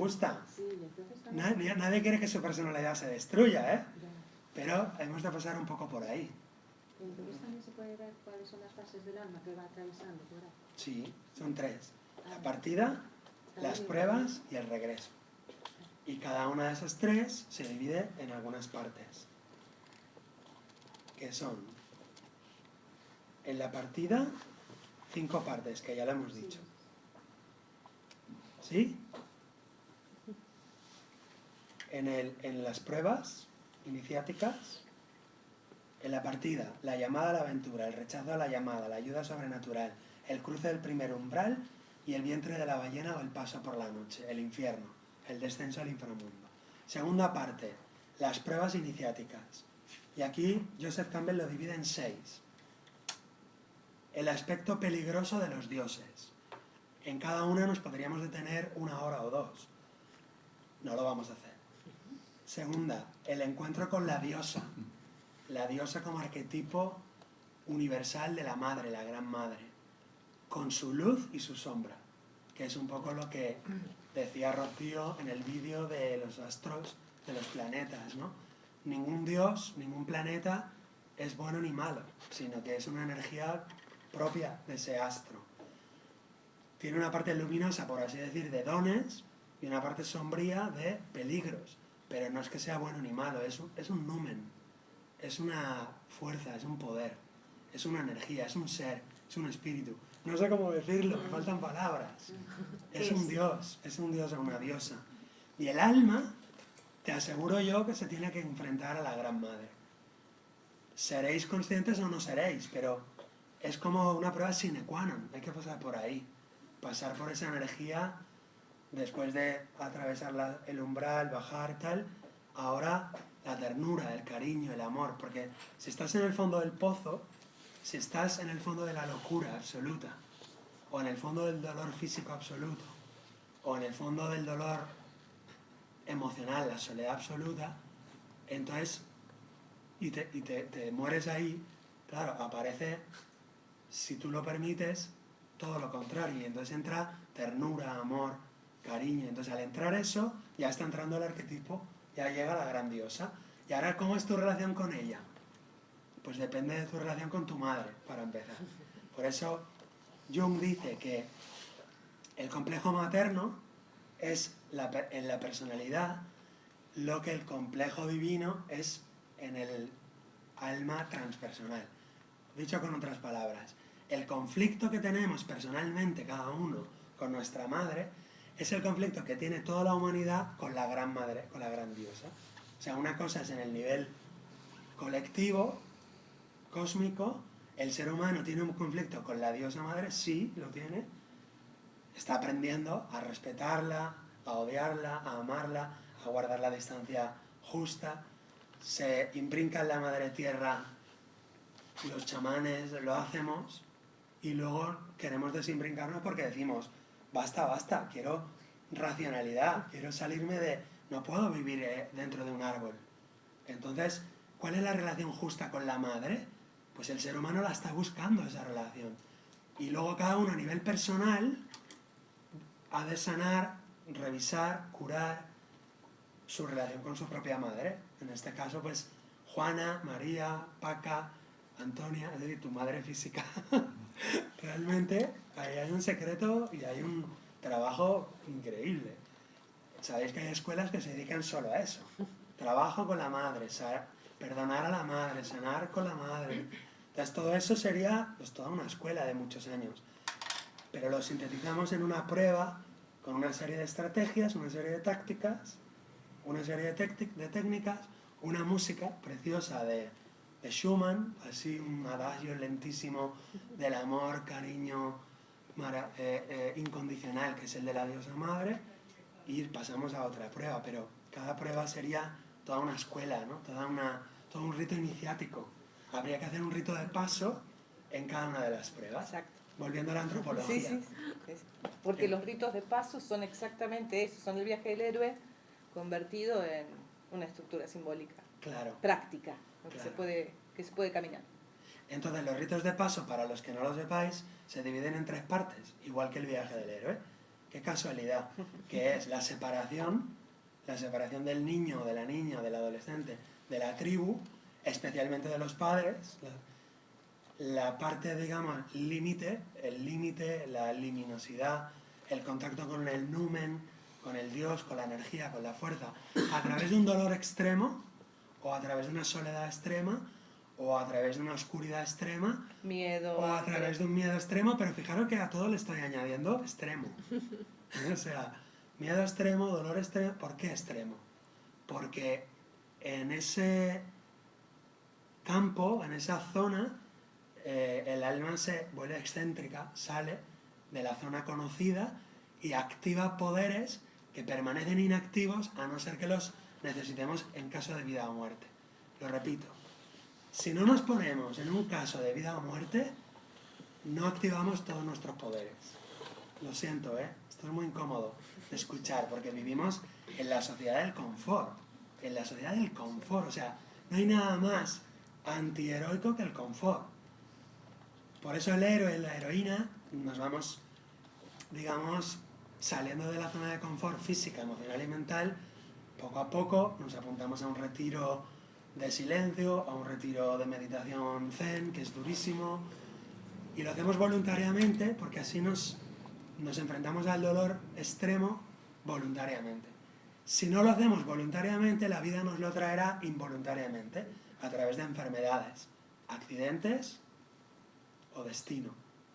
gusta. Sí, entonces también... Nadie quiere que su personalidad se destruya, ¿eh? Pero hemos de pasar un poco por ahí. Entonces también se puede ver cuáles son las fases del alma que va atravesando por ahí. Sí, son 3. La partida, las pruebas y el regreso. Y cada una de esas 3 se divide en algunas partes. Que son, en la partida, 5 partes, que ya lo hemos dicho. ¿Sí? En las pruebas iniciáticas, en la partida, la llamada a la aventura, el rechazo a la llamada, la ayuda sobrenatural, el cruce del primer umbral y el vientre de la ballena o el paso por la noche, el infierno, el descenso al inframundo. Segunda parte, las pruebas iniciáticas. Y aquí Joseph Campbell lo divide en 6. El aspecto peligroso de los dioses. En cada una nos podríamos detener 1 hora o 2. No lo vamos a hacer. Segunda, el encuentro con la diosa. La diosa como arquetipo universal de la madre, la gran madre. Con su luz y su sombra. Que es un poco lo que decía Rocío en el vídeo de los astros, de los planetas, ¿no? Ningún dios, ningún planeta es bueno ni malo, sino que es una energía propia de ese astro. Tiene una parte luminosa, por así decir, de dones y una parte sombría de peligros. Pero no es que sea bueno ni malo, es un numen, es una fuerza, es un poder, es una energía, es un ser, es un espíritu. No sé cómo decirlo, me faltan palabras. Es un dios o una diosa. Y el alma, te aseguro yo que se tiene que enfrentar a la gran madre. Seréis conscientes o no seréis, pero es como una prueba sine qua non, hay que pasar por ahí. Pasar por esa energía después de atravesar el umbral, bajar y tal, ahora la ternura, el cariño, el amor, porque si estás en el fondo del pozo, si estás en el fondo de la locura absoluta, o en el fondo del dolor físico absoluto, o en el fondo del dolor emocional, la soledad absoluta, entonces, y te mueres ahí, claro, aparece, si tú lo permites, todo lo contrario, y entonces entra ternura, amor, cariño. Entonces al entrar eso, ya está entrando el arquetipo, ya llega la gran diosa. ¿Y ahora cómo es tu relación con ella? Pues depende de tu relación con tu madre, para empezar. Por eso Jung dice que el complejo materno es en la personalidad lo que el complejo divino es en el alma transpersonal. Dicho con otras palabras, el conflicto que tenemos personalmente cada uno con nuestra madre es el conflicto que tiene toda la humanidad con la gran madre, con la gran diosa. O sea, una cosa es en el nivel colectivo, cósmico, el ser humano tiene un conflicto con la diosa madre, sí, lo tiene, está aprendiendo a respetarla, a odiarla, a amarla, a guardar la distancia justa, se imbrinca en la madre tierra, los chamanes lo hacemos y luego queremos desimbrincarnos porque decimos, basta, basta, quiero racionalidad, quiero salirme de, no puedo vivir dentro de un árbol. Entonces, ¿cuál es la relación justa con la madre? Pues el ser humano la está buscando esa relación. Y luego cada uno a nivel personal ha de sanar, revisar, curar su relación con su propia madre. En este caso, pues, Juana, María, Paca, Antonia, es decir, tu madre física. Realmente ahí hay un secreto y hay un trabajo increíble. Sabéis que hay escuelas que se dedican solo a eso. Trabajo con la madre, perdonar a la madre, sanar con la madre. Entonces todo eso sería pues, toda una escuela de muchos años. Pero lo sintetizamos en una prueba con una serie de estrategias, una serie de tácticas, una serie de técnicas, una música preciosa de Schumann, así un adagio lentísimo del amor, cariño incondicional, que es el de la diosa madre, y pasamos a otra prueba, pero cada prueba sería toda una escuela, ¿no? Todo un rito iniciático. Habría que hacer un rito de paso en cada una de las pruebas. Exacto. Volviendo a la antropología. Sí. Porque los ritos de paso son exactamente eso, son el viaje del héroe convertido en una estructura simbólica. Claro. Práctica, ¿no? Claro. Que se puede caminar. Entonces los ritos de paso, para los que no lo sepáis, se dividen en 3 partes, igual que el viaje del héroe. qué casualidad, que es la separación del niño, de la niña, del adolescente, de la tribu, especialmente de los padres, la parte, digamos, límite, el límite, la luminosidad, el contacto con el numen, con el Dios, con la energía, con la fuerza, a través de un dolor extremo, o a través de una soledad extrema, o a través de una oscuridad extrema, Miedo. o a través de un miedo extremo, pero fijaros que a todo le estoy añadiendo extremo. O sea, miedo extremo, dolor extremo. ¿Por qué extremo? Porque en ese campo, en esa zona, el alma se vuelve excéntrica, sale de la zona conocida y activa poderes que permanecen inactivos a no ser que los necesitemos en caso de vida o muerte. Lo repito, si no nos ponemos en un caso de vida o muerte, no activamos todos nuestros poderes. Lo siento, esto es muy incómodo de escuchar porque vivimos en la sociedad del confort. En la sociedad del confort, o sea, no hay nada más antiheroico que el confort. Por eso el héroe y la heroína nos vamos, digamos, saliendo de la zona de confort física, emocional y mental. Poco a poco nos apuntamos a un retiro de silencio, a un retiro de meditación zen, que es durísimo, y lo hacemos voluntariamente porque así nos enfrentamos al dolor extremo voluntariamente. Si no lo hacemos voluntariamente, la vida nos lo traerá involuntariamente, a través de enfermedades, accidentes o destino.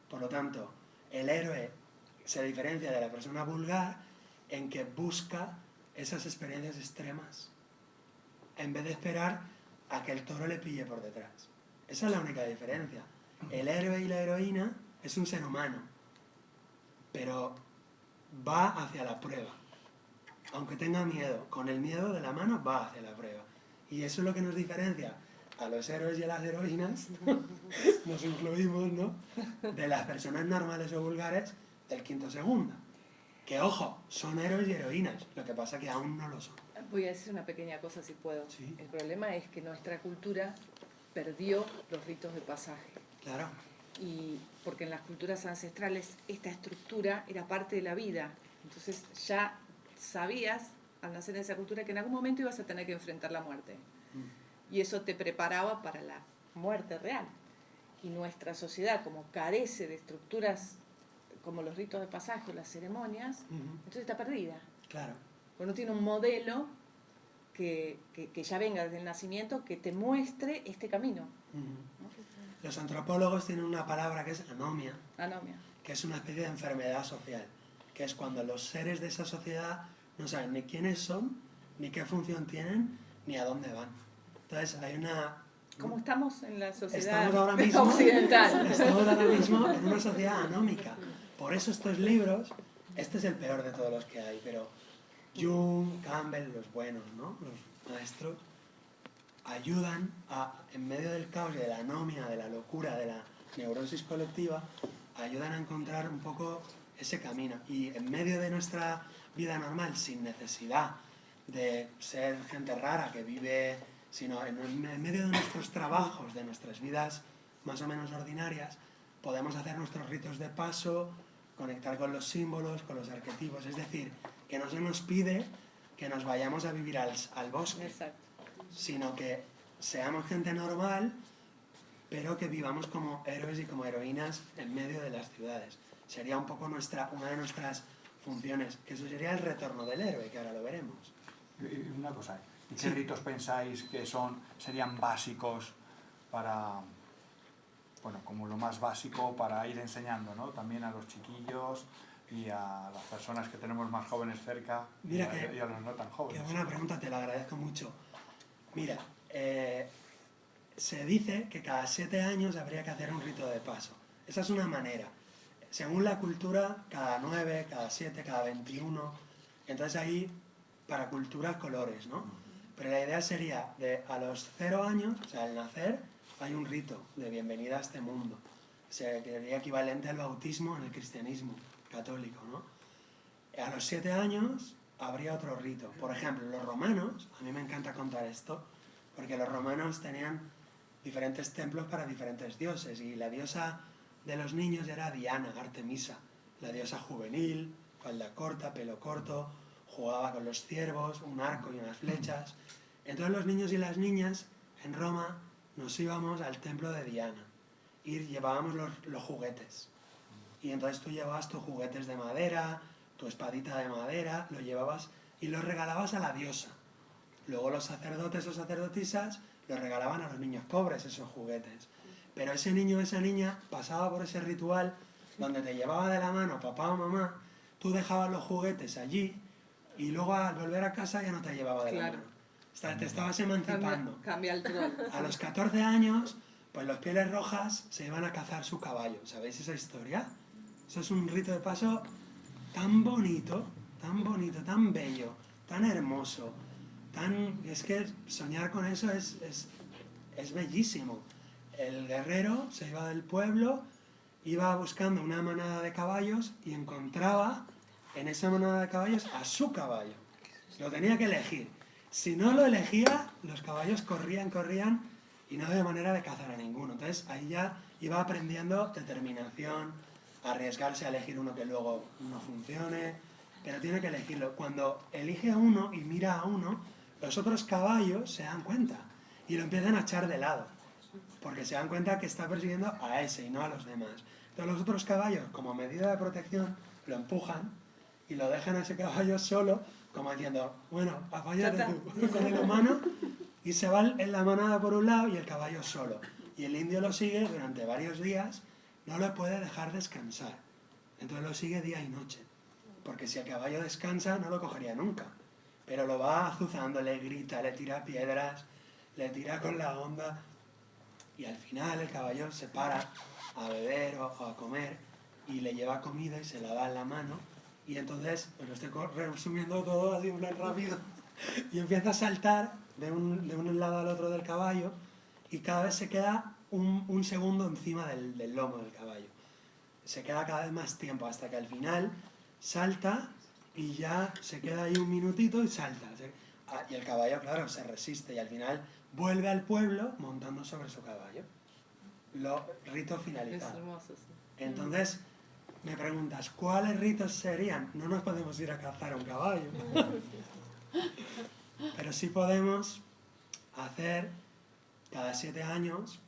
Por lo tanto, el héroe se diferencia de la persona vulgar en que busca esas experiencias extremas, en vez de esperar a que el toro le pille por detrás. Esa es la única diferencia. El héroe y la heroína es un ser humano, pero va hacia la prueba. Aunque tenga miedo, con el miedo de la mano va hacia la prueba. Y eso es lo que nos diferencia a los héroes y a las heroínas, nos incluimos, ¿no?, de las personas normales o vulgares del quinto segundo. Que, ojo, son héroes y heroínas, lo que pasa que aún no lo son. Voy a decir una pequeña cosa si puedo. Sí. El problema es que nuestra cultura perdió los ritos de pasaje. Claro. Y porque en las culturas ancestrales esta estructura era parte de la vida. Entonces ya sabías, al nacer en esa cultura, que en algún momento ibas a tener que enfrentar la muerte. Y eso te preparaba para la muerte real. Y nuestra sociedad, como carece de estructuras como los ritos de pasaje o las ceremonias, entonces está perdida. Claro. Porque no tiene un modelo que ya venga desde el nacimiento que te muestre este camino. ¿No? Los antropólogos tienen una palabra que es anomia, Anomia. que es una especie de enfermedad social, que es cuando los seres de esa sociedad no saben ni quiénes son, ni qué función tienen, ni a dónde van. Entonces hay una... ¿Cómo estamos en la sociedad Estamos ahora mismo, occidental? Estamos ahora mismo en una sociedad anómica. Por eso estos libros, este es el peor de todos los que hay, pero Jung, Campbell, los buenos, ¿no?, los maestros, ayudan a, en medio del caos y de la anomia, de la locura, de la neurosis colectiva, ayudan a encontrar un poco ese camino. Y en medio de nuestra vida normal, sin necesidad de ser gente rara que vive, sino en medio de nuestros trabajos, de nuestras vidas más o menos ordinarias, podemos hacer nuestros ritos de paso, conectar con los símbolos, con los arquetipos. Es decir, que no se nos pide que nos vayamos a vivir al bosque. Exacto. Sino que seamos gente normal, pero que vivamos como héroes y como heroínas en medio de las ciudades. Sería un poco una de nuestras funciones, que eso sería el retorno del héroe, que ahora lo veremos. Y una cosa, ¿qué Sí. ritos pensáis que serían básicos para, bueno, como lo más básico para ir enseñando, ¿no?, también a los chiquillos y a las personas que tenemos más jóvenes cerca? Mira y a los no tan jóvenes? Qué buena pregunta, te la agradezco mucho. Mira, se dice que cada 7 años habría que hacer un rito de paso. Esa es una manera. Según la cultura, cada 9, cada 7, cada 21. Entonces ahí, para culturas, colores, ¿no? Pero la idea sería, a los 0 años, o sea, al nacer, hay un rito de bienvenida a este mundo. Sería equivalente al bautismo en el cristianismo católico, ¿no? A los 7 años habría otro rito. Por ejemplo, los romanos, a mí me encanta contar esto, porque los romanos tenían diferentes templos para diferentes dioses, y la diosa de los niños era Diana, Artemisa, la diosa juvenil, falda corta, pelo corto, jugaba con los ciervos, un arco y unas flechas. Entonces los niños y las niñas en Roma nos íbamos al templo de Diana y llevábamos los juguetes. Y entonces tú llevabas tus juguetes de madera, tu espadita de madera, lo llevabas y los regalabas a la diosa. Luego los sacerdotes o sacerdotisas los regalaban a los niños pobres esos juguetes. Pero ese niño o esa niña pasaba por ese ritual donde te llevaba de la mano papá o mamá, tú dejabas los juguetes allí y luego al volver a casa ya no te llevaba de la mano. Te estabas emancipando. Cambia el rol. A los 14 años, pues los Pieles Rojas se iban a cazar su caballo. ¿Sabéis esa historia? Eso es un rito de paso tan bonito, tan bello, tan hermoso. Es que soñar con eso es bellísimo. El guerrero se iba del pueblo, iba buscando una manada de caballos y encontraba en esa manada de caballos a su caballo. Lo tenía que elegir. Si no lo elegía, los caballos corrían y no había manera de cazar a ninguno. Entonces ahí ya iba aprendiendo determinación, arriesgarse a elegir uno que luego no funcione, pero tiene que elegirlo. Cuando elige a uno y mira a uno, los otros caballos se dan cuenta y lo empiezan a echar de lado, porque se dan cuenta que está persiguiendo a ese y no a los demás. Entonces los otros caballos, como medida de protección, lo empujan y lo dejan a ese caballo solo, como diciendo, bueno, apáñate tú, con el humano, y se va en la manada por un lado y el caballo solo. Y el indio lo sigue durante varios días, no lo puede dejar descansar. Entonces lo sigue día y noche, porque si el caballo descansa no lo cogería nunca. Pero lo va azuzando, le grita, le tira piedras, le tira con la onda, y al final el caballo se para a beber o a comer y le lleva comida y se la da en la mano. Y entonces, pues lo estoy resumiendo todo así en plan rápido, y empieza a saltar de un lado al otro del caballo y cada vez se queda un segundo encima del lomo del caballo. Se queda cada vez más tiempo hasta que al final salta y ya se queda ahí un minutito y salta. Y el caballo, claro, se resiste y al final vuelve al pueblo montando sobre su caballo. Rito finalizado. Es hermoso, sí. Entonces, me preguntas, ¿cuáles ritos serían? No nos podemos ir a cazar a un caballo. Pero sí podemos hacer cada 7 años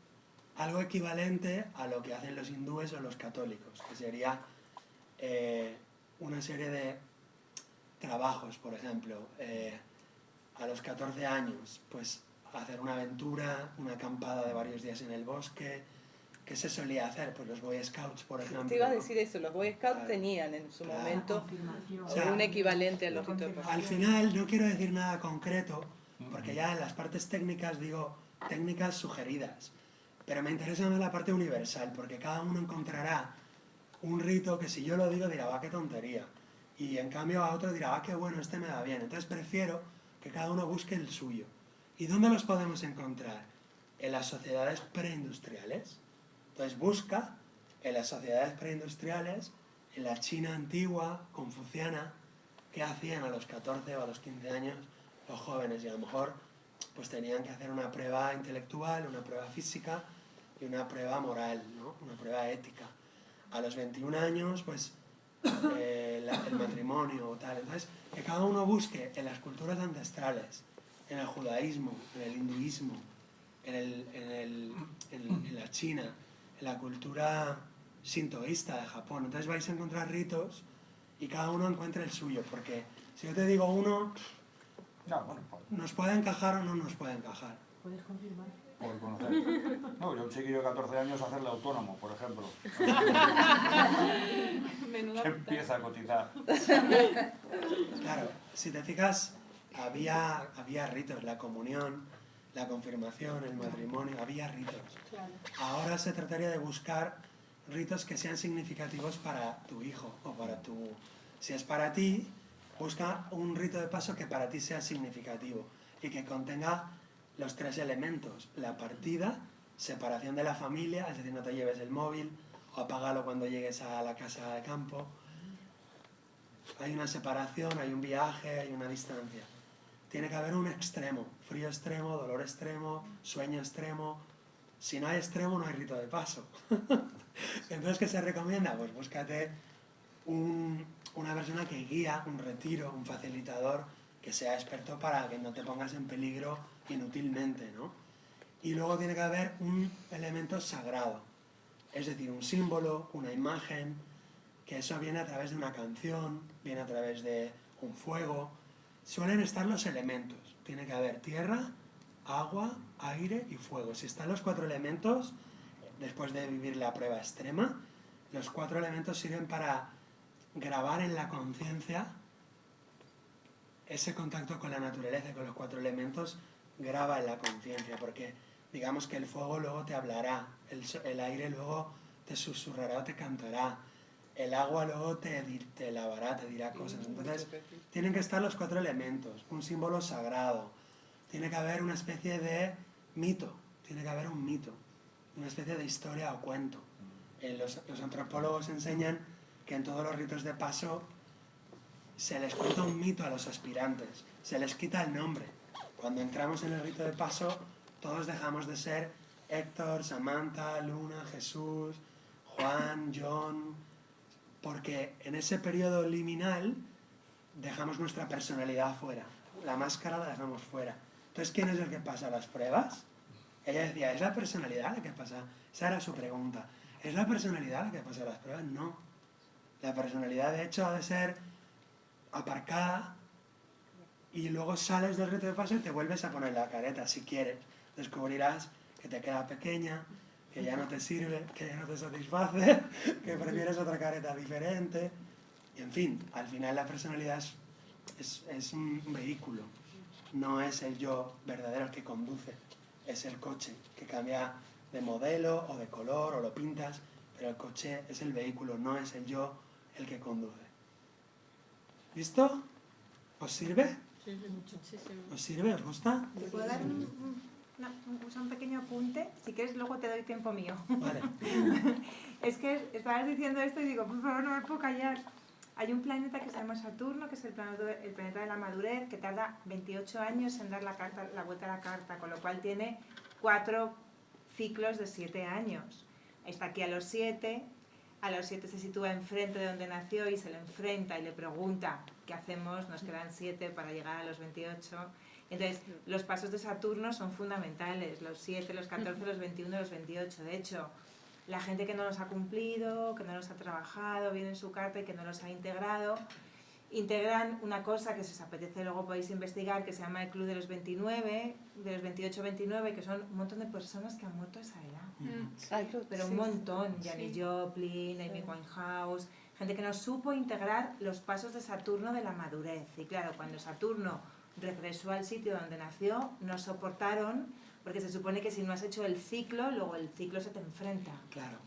algo equivalente a lo que hacen los hindúes o los católicos, que sería una serie de trabajos, por ejemplo. A los 14 años, pues hacer una aventura, una acampada de varios días en el bosque. ¿Qué se solía hacer? Pues los Boy Scouts, por ejemplo. Te iba a decir eso, los Boy Scouts Claro. tenían en su Claro. momento O sea, un equivalente a los ritos de paso. Al final no quiero decir nada concreto, porque ya en las partes técnicas digo técnicas sugeridas, pero me interesa más la parte universal, porque cada uno encontrará un rito que si yo lo digo dirá, va, qué tontería, y en cambio a otro dirá, qué bueno, este me va bien. Entonces prefiero que cada uno busque el suyo. ¿Y dónde los podemos encontrar? En las sociedades preindustriales. Entonces busca en las sociedades preindustriales, en la China antigua, confuciana, qué hacían a los 14 o a los 15 años los jóvenes, y a lo mejor pues tenían que hacer una prueba intelectual, una prueba física y una prueba moral, ¿no? Una prueba ética. A los 21 años pues el matrimonio o tal. Entonces que cada uno busque en las culturas ancestrales, en el judaísmo, en el hinduismo, en la China, en la cultura sintoísta de Japón. Entonces vais a encontrar ritos y cada uno encuentra el suyo, porque si yo te digo uno, No, bueno, nos puede encajar o no nos puede encajar. ¿Puedes confirmar? por conocer. No, yo un chiquillo de 14 años hacerle autónomo, por ejemplo. Menuda Que empieza a cotizar. Claro, si te fijas, había ritos, la comunión, la confirmación, el matrimonio, había ritos. Claro. Ahora se trataría de buscar ritos que sean significativos para tu hijo o para tu... Si es para ti, busca un rito de paso que para ti sea significativo y que contenga los 3 elementos: la partida, separación de la familia, es decir, no te lleves el móvil o apágalo cuando llegues a la casa de campo. Hay una separación, hay un viaje, hay una distancia. Tiene que haber un extremo, frío extremo, dolor extremo, sueño extremo. Si no hay extremo, no hay rito de paso. Entonces, ¿qué se recomienda? Pues búscate un una persona que guía un retiro, un facilitador que sea experto para que no te pongas en peligro inútilmente, ¿no? Y luego tiene que haber un elemento sagrado, es decir, un símbolo, una imagen, que eso viene a través de una canción, viene a través de un fuego. Suelen estar los elementos, tiene que haber tierra, agua, aire y fuego. Si están los 4 elementos, después de vivir la prueba extrema, los 4 elementos sirven para grabar en la conciencia ese contacto con la naturaleza, con los 4 elementos, graba en la conciencia, porque digamos que el fuego luego te hablará, el aire luego te susurrará o te cantará, el agua luego te lavará, te dirá cosas. Entonces, tienen que estar los 4 elementos, un símbolo sagrado, tiene que haber una especie de mito, tiene que haber un mito, una especie de historia o cuento. Los antropólogos enseñan que en todos los ritos de paso se les cuenta un mito a los aspirantes, se les quita el nombre. Cuando entramos en el rito de paso, todos dejamos de ser Héctor, Samantha, Luna, Jesús, Juan, John, porque en ese periodo liminal dejamos nuestra personalidad fuera, la máscara la dejamos fuera. Entonces, ¿quién es el que pasa las pruebas? Ella decía, ¿es la personalidad la que pasa? Esa era su pregunta. ¿Es la personalidad la que pasa las pruebas? No. La personalidad, de hecho, ha de ser aparcada y luego sales del rito de paso y te vuelves a poner la careta, si quieres. Descubrirás que te queda pequeña, que ya no te sirve, que ya no te satisface, que prefieres otra careta diferente. Y en fin, al final la personalidad es un vehículo, no es el yo verdadero el que conduce, es el coche que cambia de modelo o de color o lo pintas, pero el coche es el vehículo, no es el yo el que conduce. ¿Listo? ¿Os sirve? Muchísimo. ¿Os sirve? ¿Os gusta? ¿Te puedo dar un pequeño apunte? Si quieres, luego te doy tiempo mío. Vale. Es que estabas diciendo esto y digo, por favor, no me puedo callar. Hay un planeta que se llama Saturno, que es el planeta de la madurez, que tarda 28 años en dar la vuelta a la carta, con lo cual tiene 4 ciclos de 7 años. Está aquí a los 7 se sitúa enfrente de donde nació y se le enfrenta y le pregunta qué hacemos, nos quedan 7 para llegar a los 28. Entonces, los pasos de Saturno son fundamentales, los 7, los 14, los 21, los 28. De hecho, la gente que no los ha cumplido, que no los ha trabajado bien en su carta y que no los ha integrado, integran una cosa que si os apetece luego podéis investigar, que se llama el Club de los 29, de los 28-29, que son un montón de personas que han muerto a esa edad. Pero un montón, Janis Joplin, Amy Winehouse, gente que no supo integrar los pasos de Saturno de la madurez. Y claro, cuando Saturno regresó al sitio donde nació, no soportaron, porque se supone que si no has hecho el ciclo, luego el ciclo se te enfrenta. Claro.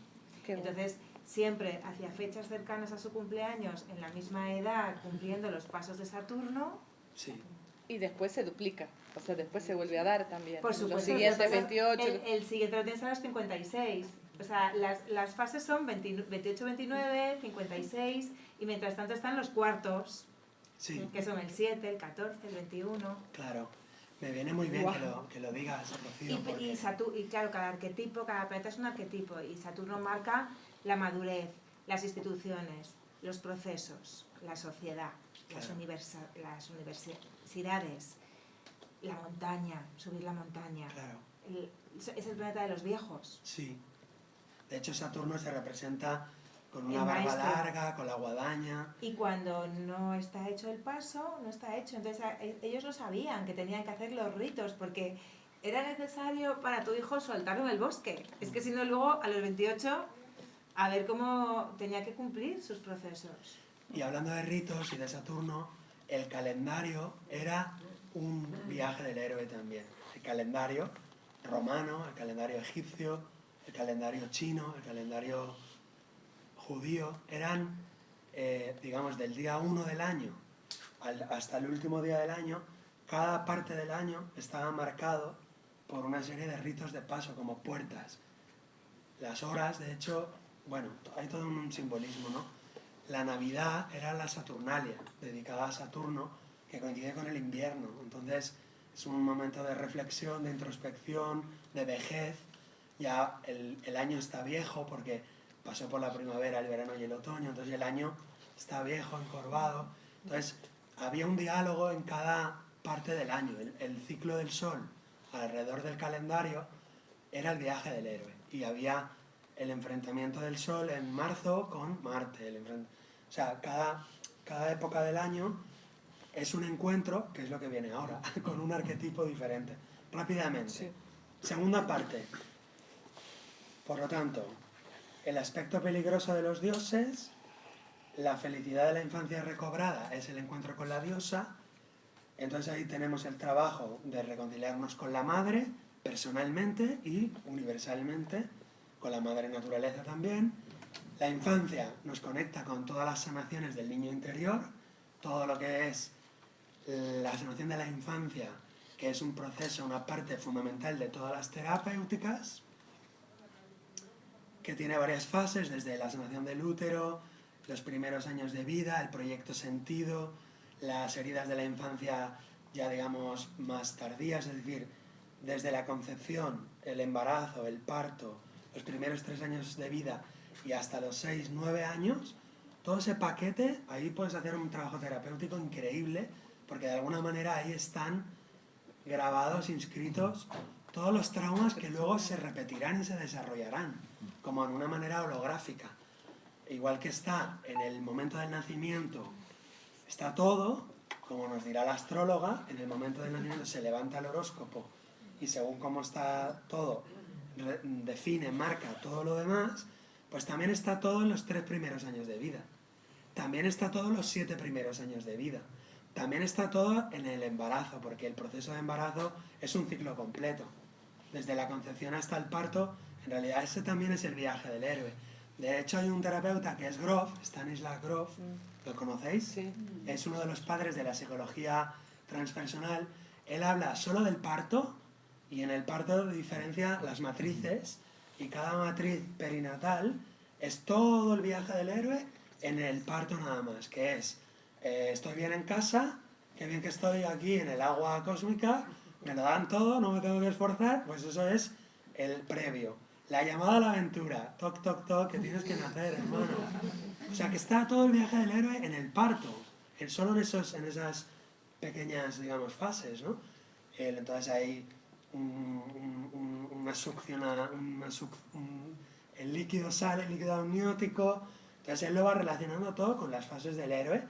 Entonces, siempre hacia fechas cercanas a su cumpleaños, en la misma edad, cumpliendo los pasos de Saturno. Sí. Y después se duplica, o sea, después se vuelve a dar también. Por supuesto, los siguientes después 28. El siguiente lo tienes a los 56. O sea, las fases son 28, 29, 56, y mientras tanto están los cuartos, Sí, que son el 7, el 14, el 21. claro. Me viene muy bien que lo digas, Rocío, porque... Y claro, cada arquetipo, cada planeta es un arquetipo, y Saturno marca la madurez, las instituciones, los procesos, la sociedad, Claro. las universidades, la montaña, subir la montaña. Claro, Es el planeta de los viejos. sí. De hecho, Saturno se representa con El una barba maestro. larga, con la guadaña. Y cuando no está hecho el paso, no está hecho. Entonces ellos lo sabían, que tenían que hacer los ritos, porque era necesario para tu hijo soltarlo en el bosque. Es que si no, luego a los 28, a ver cómo tenía que cumplir sus procesos. Y hablando de ritos y de Saturno, el calendario era un viaje del héroe también. El calendario romano, el calendario egipcio, el calendario chino, el calendario judío, eran, digamos, del día 1 del año hasta el último día del año, cada parte del año estaba marcado por una serie de ritos de paso, como puertas. Las horas, de hecho, bueno, hay todo un simbolismo, ¿no? La Navidad era la Saturnalia, dedicada a Saturno, que coincide con el invierno. Entonces, es un momento de reflexión, de introspección, de vejez. Ya el año está viejo porque pasó por la primavera, el verano y el otoño, entonces el año está viejo, encorvado. Entonces, había un diálogo en cada parte del año. El ciclo del sol alrededor del calendario era el viaje del héroe. Y había el enfrentamiento del sol en marzo con Marte. O sea, cada época del año es un encuentro, que es lo que viene ahora, con un arquetipo diferente. Rápidamente. Sí. Segunda parte. Por lo tanto, el aspecto peligroso de los dioses, la felicidad de la infancia recobrada es el encuentro con la diosa. Entonces ahí tenemos el trabajo de reconciliarnos con la madre, personalmente y universalmente, con la madre naturaleza también. La infancia nos conecta con todas las sanaciones del niño interior, todo lo que es la sanación de la infancia, que es un proceso, una parte fundamental de todas las terapéuticas, que tiene varias fases, desde la sanación del útero, los primeros años de vida, el proyecto sentido, las heridas de la infancia ya digamos más tardías, es decir, desde la concepción, el embarazo, el parto, los primeros 3 años de vida y hasta los 6, 9 años, todo ese paquete, ahí puedes hacer un trabajo terapéutico increíble, porque de alguna manera ahí están grabados, inscritos, todos los traumas que luego se repetirán y se desarrollarán, como en una manera holográfica. Igual que está en el momento del nacimiento, está todo, como nos dirá la astróloga, en el momento del nacimiento se levanta el horóscopo y según cómo está todo, define, marca todo lo demás, pues también está todo en los 3 primeros años de vida. También está todo en los 7 primeros años de vida. También está todo en el embarazo, porque el proceso de embarazo es un ciclo completo. Desde la concepción hasta el parto, en realidad ese también es el viaje del héroe. De hecho hay un terapeuta que es Grof, Stanislav Grof, ¿lo conocéis? Sí. Es uno de los padres de la psicología transpersonal. Él habla solo del parto y en el parto diferencia las matrices y cada matriz perinatal es todo el viaje del héroe en el parto nada más, que es estoy bien en casa, qué bien que estoy aquí en el agua cósmica, me lo dan todo, no me tengo que esforzar, pues eso es el previo. La llamada a la aventura, toc, toc, toc, que tienes que nacer, hermano. O sea, que está todo el viaje del héroe en el parto, solo en esas pequeñas, digamos, fases, ¿no? Entonces hay una succión, el líquido sale, el líquido amniótico, entonces él lo va relacionando todo con las fases del héroe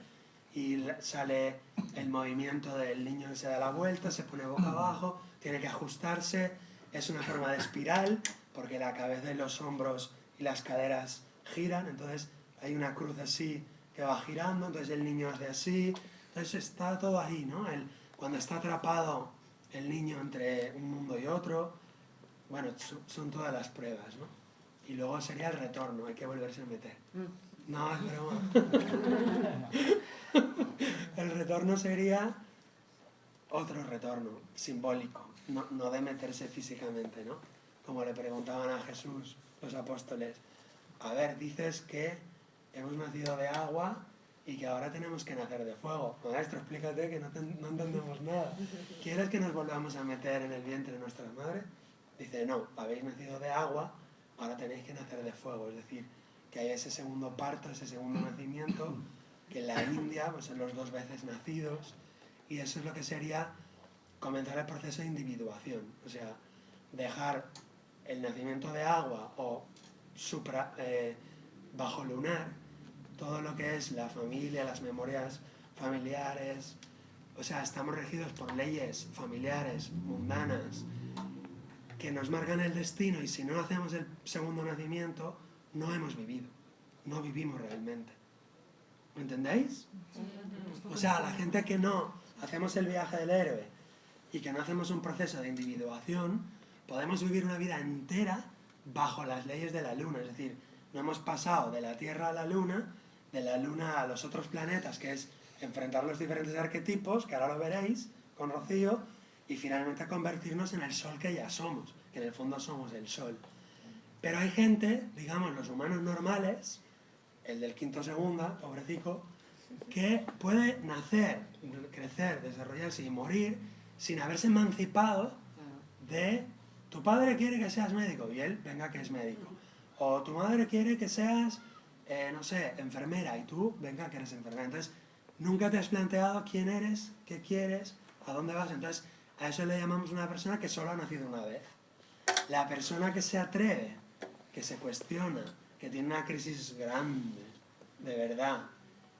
y sale el movimiento del niño que se da la vuelta, se pone boca abajo, tiene que ajustarse, es una forma de espiral, porque la cabeza y los hombros y las caderas giran, entonces hay una cruz así que va girando, entonces el niño hace así, entonces está todo ahí, ¿no? Cuando está atrapado el niño entre un mundo y otro, bueno, son todas las pruebas, ¿no? Y luego sería el retorno, hay que volverse a meter. No, es broma. El retorno sería otro retorno, simbólico, no de meterse físicamente, ¿no? Como le preguntaban a Jesús los apóstoles, a ver, dices que hemos nacido de agua y que ahora tenemos que nacer de fuego. Maestro, explícate que no entendemos nada. ¿Quieres que nos volvamos a meter en el vientre de nuestra madre? Dice, no, habéis nacido de agua, ahora tenéis que nacer de fuego. Es decir, que hay ese segundo parto, ese segundo nacimiento, que en la India pues son los 2 veces nacidos, y eso es lo que sería comenzar el proceso de individuación. O sea, dejar el nacimiento de agua o bajo lunar, todo lo que es la familia, las memorias familiares, o sea, estamos regidos por leyes familiares, mundanas, que nos marcan el destino, y si no hacemos el segundo nacimiento, no hemos vivido, no vivimos realmente. ¿Me entendéis? O sea, la gente que no hacemos el viaje del héroe y que no hacemos un proceso de individuación, podemos vivir una vida entera bajo las leyes de la luna, es decir, no hemos pasado de la Tierra a la luna, de la luna a los otros planetas, que es enfrentar los diferentes arquetipos, que ahora lo veréis con Rocío, y finalmente convertirnos en el sol que ya somos, que en el fondo somos el sol. Pero hay gente, digamos los humanos normales, el del quinto segunda, pobrecico, que puede nacer, crecer, desarrollarse y morir sin haberse emancipado de tu padre quiere que seas médico y él, venga que es médico. O tu madre quiere que seas no sé, enfermera, y tú, venga, que eres enfermera. Entonces, nunca te has planteado quién eres, qué quieres, a dónde vas. Entonces, a eso le llamamos una persona que solo ha nacido una vez. La persona que se atreve, que se cuestiona, que tiene una crisis grande, de verdad,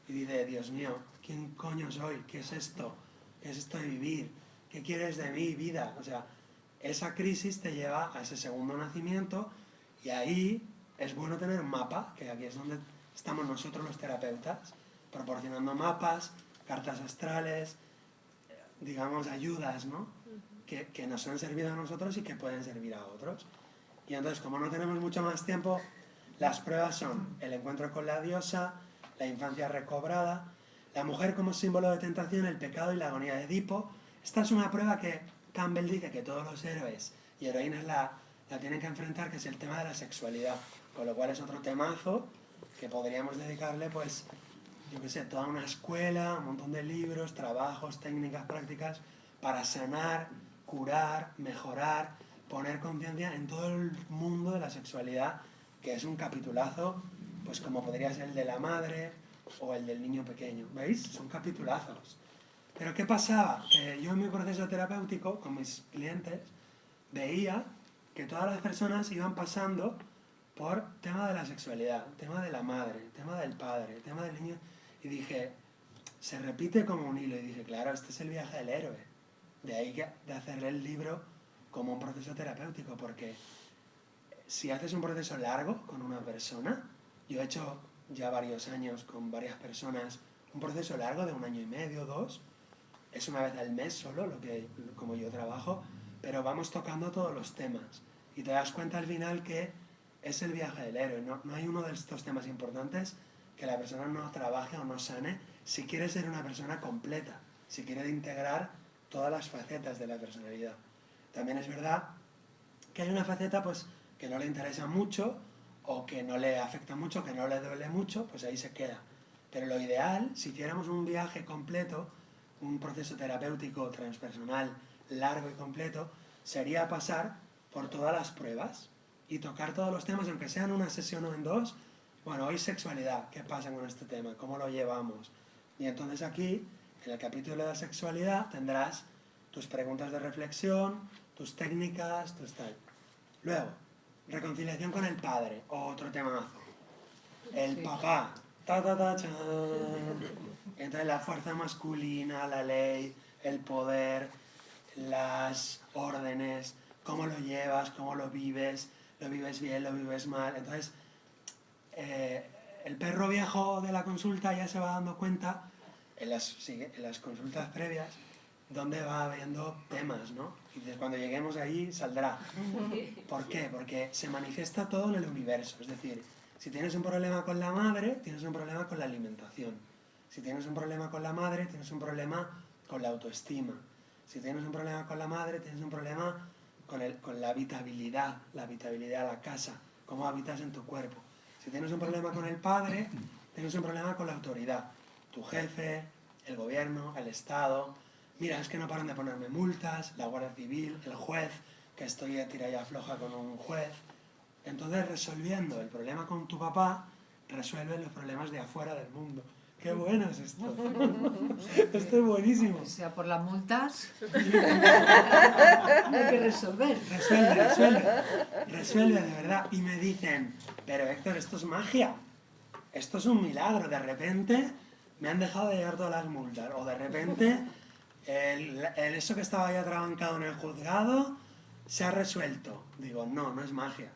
y dice, Dios mío, ¿quién coño soy? ¿Qué es esto? ¿Qué es esto de vivir? ¿Qué quieres de mi vida? O sea, esa crisis te lleva a ese segundo nacimiento, y ahí es bueno tener un mapa, que aquí es donde estamos nosotros los terapeutas, proporcionando mapas, cartas astrales, digamos, ayudas, ¿no? Que nos han servido a nosotros y que pueden servir a otros. Y entonces, como no tenemos mucho más tiempo, las pruebas son el encuentro con la diosa, la infancia recobrada, la mujer como símbolo de tentación, el pecado y la agonía de Edipo. Esta es una prueba que Campbell dice que todos los héroes y heroínas la tienen que enfrentar, que es el tema de la sexualidad, con lo cual es otro temazo que podríamos dedicarle, pues, yo qué sé, toda una escuela, un montón de libros, trabajos, técnicas, prácticas, para sanar, curar, mejorar, poner conciencia en todo el mundo de la sexualidad, que es un capitulazo, pues como podría ser el de la madre o el del niño pequeño. ¿Veis? Son capitulazos. Pero ¿qué pasaba? Que yo en mi proceso terapéutico, con mis clientes, veía que todas las personas iban pasando por tema de la sexualidad, tema de la madre, tema del padre, tema del niño, y dije, se repite como un hilo, y dije, claro, este es el viaje del héroe. De ahí de hacerle el libro como un proceso terapéutico, porque si haces un proceso largo con una persona, yo he hecho ya varios años con varias personas, un proceso largo de 1 año y medio, 2, es una vez al mes solo, como yo trabajo, pero vamos tocando todos los temas, y te das cuenta al final que es el viaje del héroe, no hay uno de estos temas importantes que la persona no trabaje o no sane si quiere ser una persona completa, si quiere integrar todas las facetas de la personalidad. También es verdad que hay una faceta pues que no le interesa mucho o que no le afecta mucho, que no le duele mucho, pues ahí se queda. Pero lo ideal, si hiciéramos un viaje completo, un proceso terapéutico transpersonal largo y completo, sería pasar por todas las pruebas y tocar todos los temas, aunque sean una sesión o en 2. Bueno, hoy sexualidad, ¿qué pasa con este tema? ¿Cómo lo llevamos? Y entonces aquí, en el capítulo de la sexualidad, tendrás tus preguntas de reflexión, tus técnicas, tus tal. Luego, reconciliación con el padre, otro temazo. El papá, chan. Entonces la fuerza masculina, la ley, el poder, las órdenes, cómo lo llevas, cómo lo vives bien, lo vives mal. Entonces, el perro viejo de la consulta ya se va dando cuenta, en las consultas previas, donde va habiendo temas, ¿no? Y cuando lleguemos ahí saldrá. ¿Por qué? Porque se manifiesta todo en el universo. Es decir, si tienes un problema con la madre, tienes un problema con la alimentación. Si tienes un problema con la madre, tienes un problema con la autoestima. Si tienes un problema con la madre, tienes un problema con la habitabilidad de la casa, cómo habitas en tu cuerpo. Si tienes un problema con el padre, tienes un problema con la autoridad. Tu jefe, el gobierno, el Estado. Mira, es que no paran de ponerme multas, la Guardia Civil, el juez, que estoy a tira y afloja con un juez. Entonces, resolviendo el problema con tu papá, resuelves los problemas de afuera del mundo. ¡Qué bueno es esto! Esto es buenísimo. O sea, por las multas hay que resolver. Resuelve, de verdad. Y me dicen, pero Héctor, esto es magia. Esto es un milagro. De repente me han dejado de llegar todas las multas. O de repente eso que estaba ya atrabancado en el juzgado se ha resuelto. Digo, no es magia.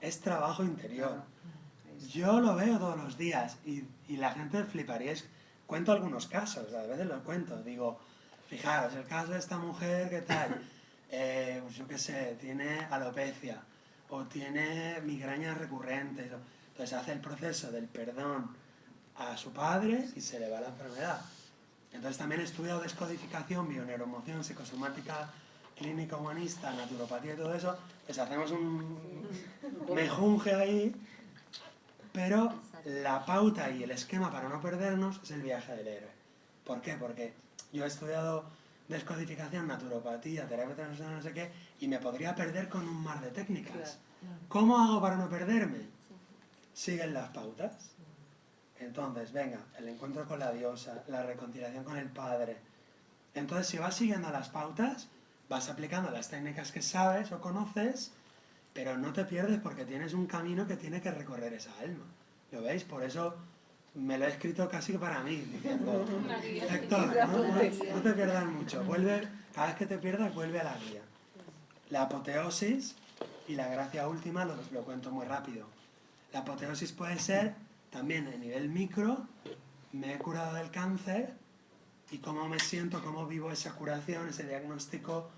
Es trabajo interior. Yo lo veo todos los días y la gente fliparía. Cuento algunos casos, a veces los cuento. Digo, fijaros, el caso de esta mujer, ¿qué tal? Pues yo qué sé, tiene alopecia o tiene migrañas recurrentes. Entonces hace el proceso del perdón a su padre y se le va la enfermedad. Entonces también he estudiado descodificación, bioneuroemoción, psicosomática, clínica humanista, naturopatía y todo eso. Pues hacemos un mejunje ahí. Pero la pauta y el esquema para no perdernos es el viaje del héroe. ¿Por qué? Porque yo he estudiado descodificación, naturopatía, terapia transpersonal, no sé qué, y me podría perder con un mar de técnicas. ¿Cómo hago para no perderme? siguen las pautas. Entonces, venga, el encuentro con la diosa, la reconciliación con el Padre. Entonces, si vas siguiendo las pautas, vas aplicando las técnicas que sabes o conoces, pero no te pierdes porque tienes un camino que tiene que recorrer esa alma. ¿Lo veis? Por eso me lo he escrito casi para mí, diciendo, Héctor, no te pierdas mucho. Cada vez que te pierdas, vuelve a la guía. La apoteosis y la gracia última lo cuento muy rápido. La apoteosis puede ser también a nivel micro, me he curado del cáncer y cómo me siento, cómo vivo esa curación, ese diagnóstico,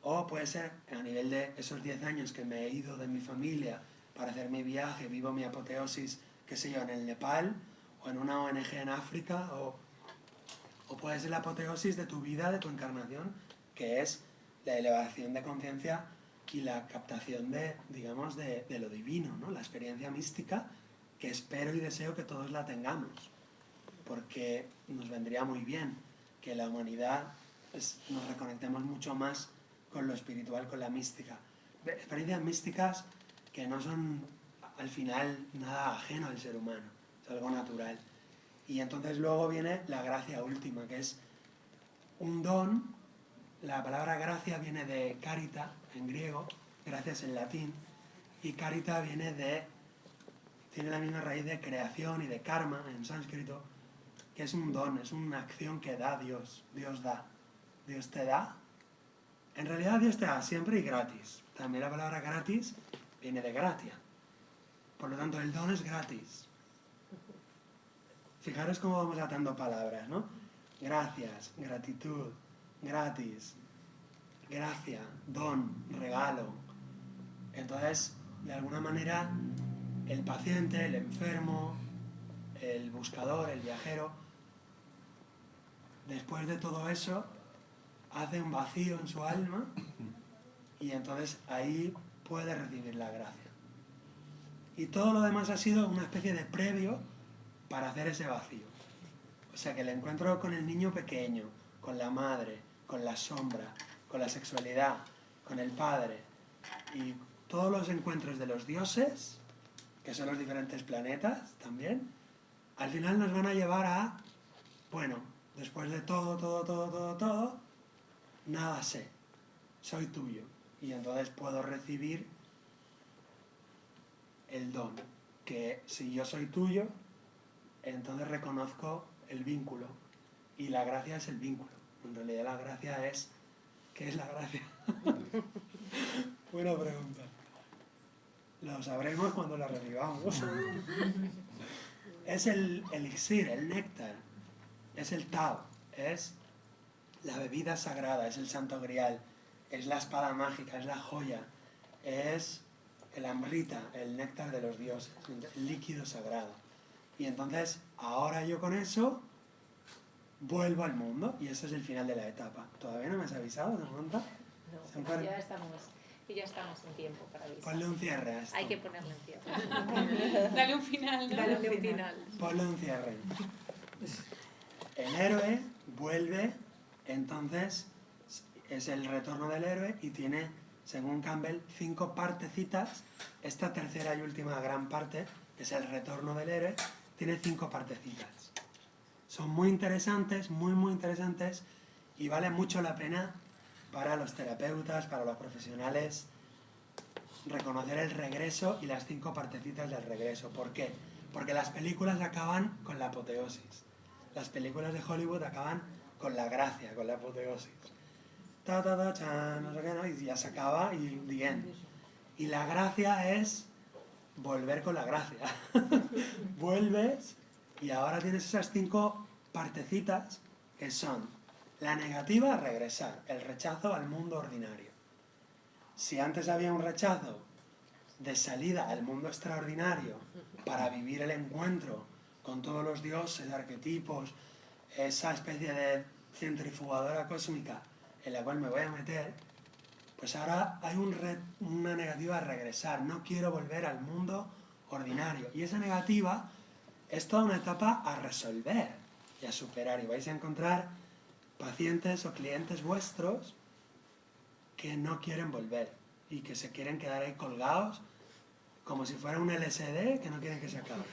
o puede ser a nivel de esos 10 años que me he ido de mi familia para hacer mi viaje, vivo mi apoteosis, qué sé yo, en el Nepal o en una ONG en África, o puede ser la apoteosis de tu vida, de tu encarnación, que es la elevación de conciencia y la captación de, digamos, de lo divino, ¿no? La experiencia mística que espero y deseo que todos la tengamos, porque nos vendría muy bien que la humanidad nos reconectemos mucho más con lo espiritual, con la mística. Experiencias místicas que no son al final nada ajeno al ser humano, es algo natural. Y entonces luego viene la gracia última, que es un don. La palabra gracia viene de carita en griego, gracias en latín, y carita tiene la misma raíz de creación y de karma en sánscrito, que es un don, es una acción que da Dios. Dios da. Dios te da. En realidad Dios te da siempre y gratis. También la palabra gratis viene de gratia. Por lo tanto, el don es gratis. Fijaros cómo vamos atando palabras, ¿no? Gracias, gratitud, gratis, gracia, don, regalo. Entonces, de alguna manera, el paciente, el enfermo, el buscador, el viajero, después de todo eso, hace un vacío en su alma y entonces ahí puede recibir la gracia. Y todo lo demás ha sido una especie de previo para hacer ese vacío. O sea que el encuentro con el niño pequeño, con la madre, con la sombra, con la sexualidad, con el padre y todos los encuentros de los dioses, que son los diferentes planetas también, al final nos van a llevar a, bueno, después de todo, nada sé, soy tuyo. Y entonces puedo recibir el don, que si yo soy tuyo, entonces reconozco el vínculo. Y la gracia es el vínculo. En realidad la gracia es... ¿Qué es la gracia? Buena pregunta. Lo sabremos cuando la recibamos. Es el elixir, el néctar, es el Tao, es la bebida sagrada, es el santo grial, es la espada mágica, es la joya, es el amrita, el néctar de los dioses, el líquido sagrado. Y entonces, ahora yo con eso vuelvo al mundo y ese es el final de la etapa. ¿Todavía no me has avisado, Samantha? No, ya estamos en tiempo para avisar. Ponle un cierre a esto. Hay que ponerle un cierre. Dale un final, ¿no? Dale un final. Ponle un cierre. El héroe vuelve, entonces es el retorno del héroe y tiene, según Campbell, 5 partecitas. Esta tercera y última gran parte, que es el retorno del héroe, tiene 5 partecitas. Son muy interesantes, muy interesantes, y vale mucho la pena para los terapeutas, para los profesionales, reconocer el regreso y las 5 partecitas del regreso. ¿Por qué? Porque las películas acaban con la apoteosis. Las películas de Hollywood acaban con la gracia, con la apoteosis. Chan, no sé qué, ¿no? Y ya se acaba y bien. Y la gracia es volver con la gracia. Vuelves y ahora tienes esas 5 partecitas que son la negativa, regresar, el rechazo al mundo ordinario. Si antes había un rechazo de salida al mundo extraordinario para vivir el encuentro con todos los dioses, arquetipos, esa especie de centrifugadora cósmica en la cual me voy a meter, pues ahora hay una negativa a regresar. No quiero volver al mundo ordinario. Y esa negativa es toda una etapa a resolver y a superar. Y vais a encontrar pacientes o clientes vuestros que no quieren volver y que se quieren quedar ahí colgados como si fuera un LSD que no quieren que se acabe.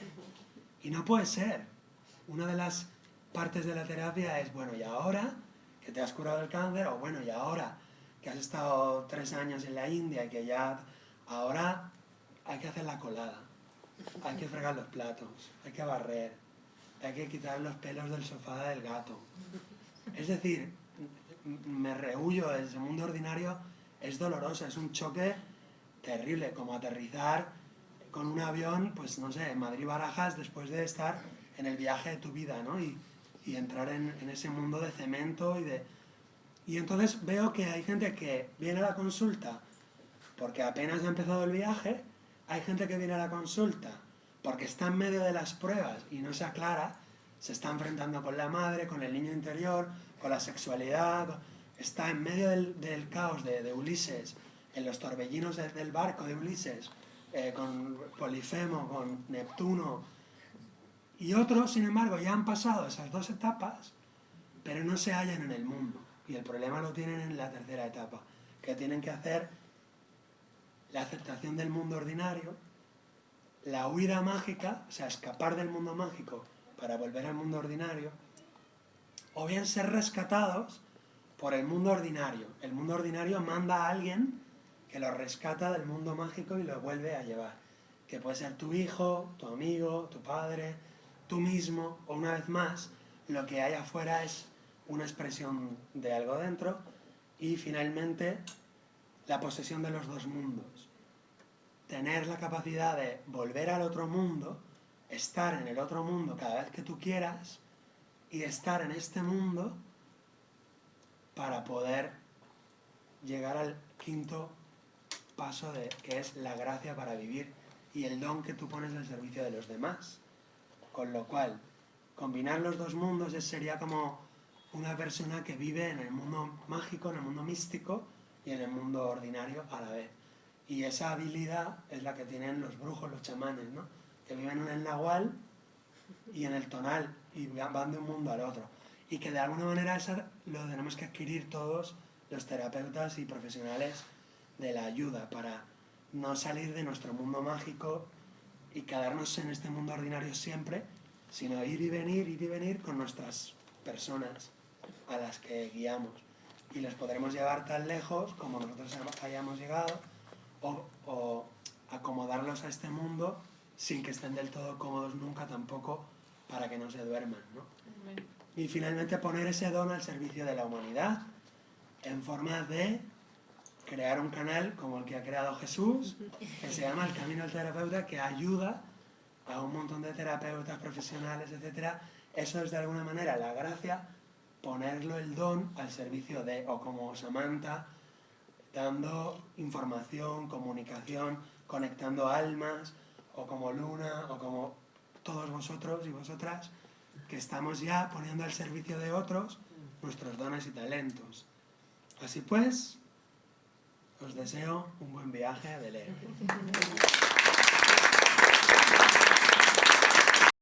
Y no puede ser. Una de las partes de la terapia es, bueno, y ahora que te has curado el cáncer, o bueno, y ahora que has estado 3 años en la India y que ya, ahora hay que hacer la colada, hay que fregar los platos, hay que barrer, hay que quitar los pelos del sofá del gato. Es decir, me rehuyo, ese mundo ordinario es doloroso, es un choque terrible, como aterrizar con un avión, pues no sé, en Madrid-Barajas después de estar en el viaje de tu vida, ¿no? Y entrar en ese mundo de cemento y entonces veo que hay gente que viene a la consulta porque apenas ha empezado el viaje, hay gente que viene a la consulta porque está en medio de las pruebas y no se aclara, se está enfrentando con la madre, con el niño interior, con la sexualidad, está en medio del caos de Ulises, en los torbellinos del barco de Ulises, con Polifemo, con Neptuno, y otros, sin embargo, ya han pasado esas 2 etapas, pero no se hallan en el mundo. Y el problema lo tienen en la tercera etapa, que tienen que hacer la aceptación del mundo ordinario, la huida mágica, o sea, escapar del mundo mágico para volver al mundo ordinario, o bien ser rescatados por el mundo ordinario. El mundo ordinario manda a alguien que los rescata del mundo mágico y los vuelve a llevar. Que puede ser tu hijo, tu amigo, tu padre, tú mismo, o una vez más, lo que hay afuera es una expresión de algo dentro, y finalmente la posesión de los 2 mundos. Tener la capacidad de volver al otro mundo, estar en el otro mundo cada vez que tú quieras, y estar en este mundo para poder llegar al 5.º paso, que es la gracia para vivir y el don que tú pones al servicio de los demás. Con lo cual, combinar los 2 mundos sería como una persona que vive en el mundo mágico, en el mundo místico y en el mundo ordinario a la vez. Y esa habilidad es la que tienen los brujos, los chamanes, ¿no? Que viven en el nahual y en el tonal y van de un mundo al otro. Y que de alguna manera eso lo tenemos que adquirir todos los terapeutas y profesionales de la ayuda para no salir de nuestro mundo mágico y quedarnos en este mundo ordinario siempre, sino ir y venir con nuestras personas a las que guiamos. Y les podremos llevar tan lejos como nosotros hayamos llegado, o acomodarlos a este mundo sin que estén del todo cómodos nunca tampoco, para que no se duerman, ¿no? Y finalmente poner ese don al servicio de la humanidad en forma de crear un canal como el que ha creado Jesús, que se llama El Camino del Terapeuta, que ayuda a un montón de terapeutas profesionales, etcétera. Eso es de alguna manera la gracia, ponerlo el don al servicio de, o como Samantha, dando información, comunicación, conectando almas, o como Luna, o como todos vosotros y vosotras, que estamos ya poniendo al servicio de otros nuestros dones y talentos. Así pues, os deseo un buen viaje de leer.